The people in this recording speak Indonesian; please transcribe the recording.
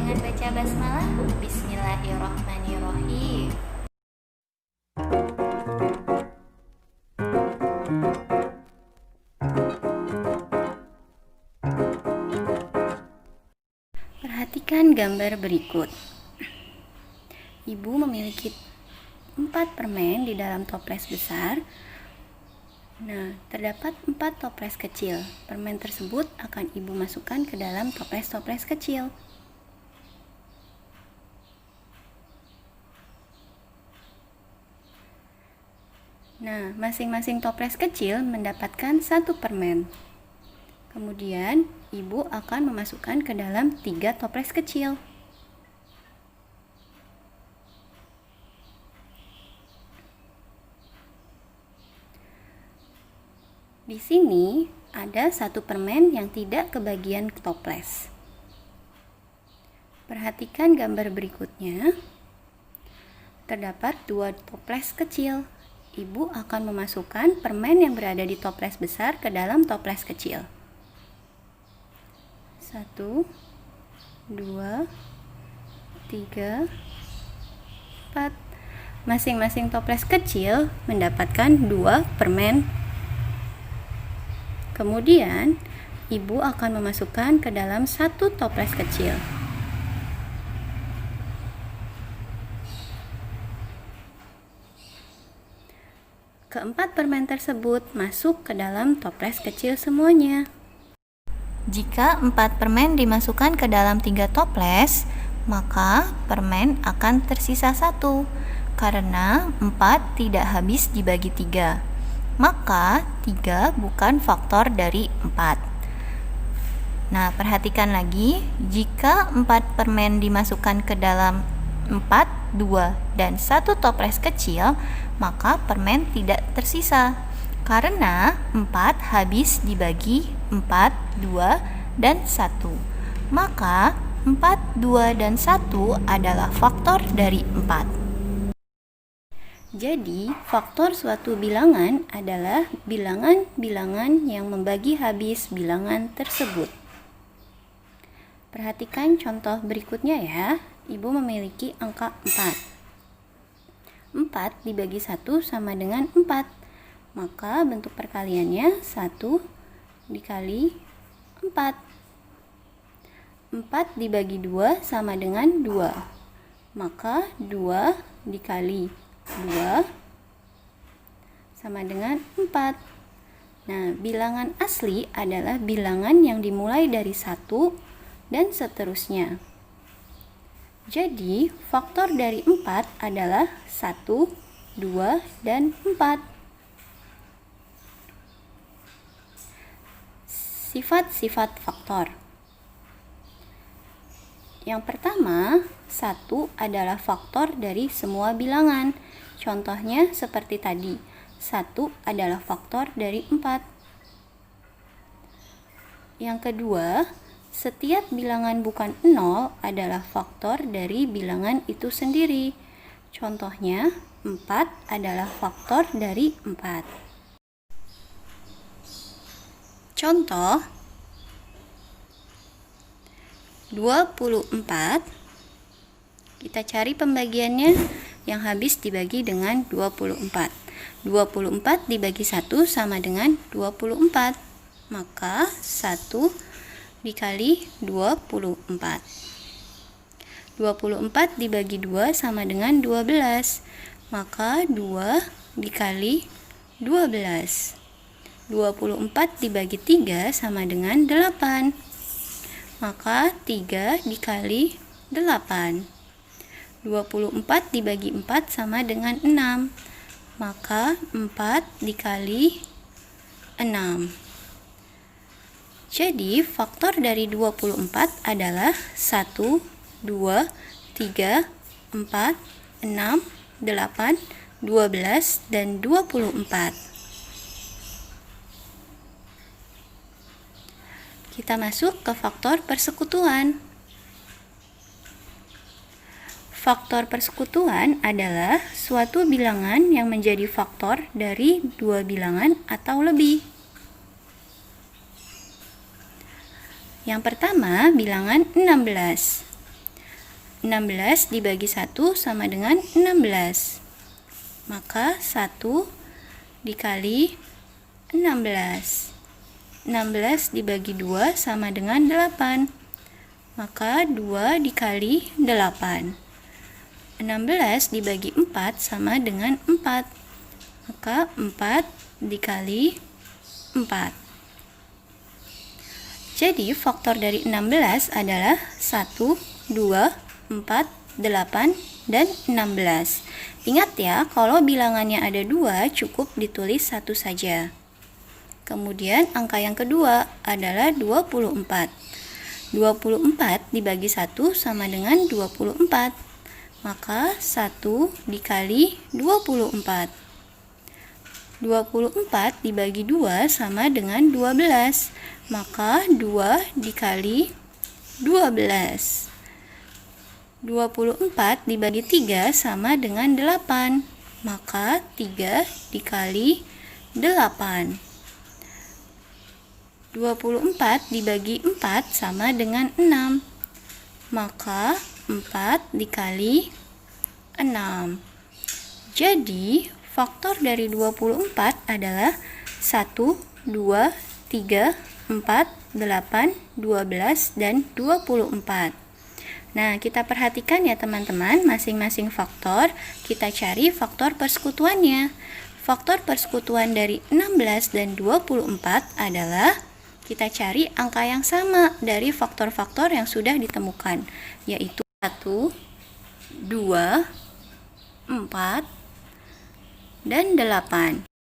dengan baca basmalah. Bismillahirrohmanirrohim. Perhatikan gambar berikut. Ibu memiliki 4 permen di dalam toples besar. Nah, terdapat 4 toples kecil. Permen tersebut akan ibu masukkan ke dalam toples-toples kecil. Nah, masing-masing toples kecil mendapatkan 1 permen. Kemudian, ibu akan memasukkan ke dalam 3 toples kecil. Di sini ada 1 permen yang tidak kebagian toples. Perhatikan gambar berikutnya. Terdapat 2 toples kecil. Ibu akan memasukkan permen yang berada di toples besar ke dalam toples kecil. 1, 2, 3, 4. Masing-masing toples kecil mendapatkan 2 permen. Kemudian, ibu akan memasukkan ke dalam 1 toples kecil. Keempat permen tersebut masuk ke dalam toples kecil semuanya. Jika 4 permen dimasukkan ke dalam 3 toples, maka permen akan tersisa 1, karena 4 tidak habis dibagi 3. Maka 3 bukan faktor dari 4. Nah, perhatikan lagi, jika 4 permen dimasukkan ke dalam 4, 2, dan 1 toples kecil, maka permen tidak tersisa, karena 4 habis dibagi 4, 2, dan 1. Maka 4, 2, dan 1 adalah faktor dari 4. Jadi, faktor suatu bilangan adalah bilangan-bilangan yang membagi habis bilangan tersebut. Perhatikan contoh berikutnya ya. Ibu memiliki angka 4. 4 dibagi 1 sama dengan 4. Maka bentuk perkaliannya 1 dikali 4. 4 dibagi 2 sama dengan 2. Maka 2 dikali 2 sama dengan 4. Nah, bilangan asli adalah bilangan yang dimulai dari 1 dan seterusnya. Jadi, faktor dari 4 adalah 1, 2, dan 4. Sifat-sifat faktor. Yang pertama, 1 adalah faktor dari semua bilangan. Contohnya seperti tadi, 1 adalah faktor dari 4. Yang kedua, setiap bilangan bukan 0 adalah faktor dari bilangan itu sendiri. Contohnya, 4 adalah faktor dari 4. Contoh, 24. Kita cari pembagiannya yang habis dibagi dengan 24. 24 dibagi 1 sama dengan 24. Maka 1 dikali 24. 24 dibagi 2 sama dengan 12. Maka 2 dikali 12. 24 dibagi 3 sama dengan 8. Maka 3 dikali 8. 24 dibagi 4 sama dengan 6. Maka 4 dikali 6. Jadi, faktor dari 24 adalah 1, 2, 3, 4, 6, 8, 12, dan 24. Kita masuk ke faktor persekutuan. Faktor persekutuan adalah suatu bilangan yang menjadi faktor dari 2 bilangan atau lebih. Yang pertama, bilangan 16. 16 dibagi 1 sama dengan 16. Maka 1 dikali 16. 16 dibagi 2 sama dengan 8. Maka 2 dikali 8. 16 dibagi 4 sama dengan 4. Maka 4 dikali 4. Jadi faktor dari 16 adalah 1, 2, 4, 8, dan 16. Ingat ya, kalau bilangannya ada 2, cukup ditulis 1 saja. Kemudian angka yang kedua adalah 24. 24 dibagi 1 sama dengan 24. Maka 1 dikali 24. 24 dibagi 2 sama dengan 12. Maka 2 dikali 12. 24 dibagi 3 sama dengan 8. Maka 3 dikali 8. 24 dibagi 4 sama dengan 6. Maka 4 dikali 6. Jadi, faktor dari 24 adalah 1, 2, 3, 4, 8, 12, dan 24. Nah, kita perhatikan ya teman-teman, masing-masing faktor kita cari faktor persekutuannya. Faktor persekutuan dari 16 dan 24 adalah kita cari angka yang sama dari faktor-faktor yang sudah ditemukan, yaitu 1, 2, 4, dan 8.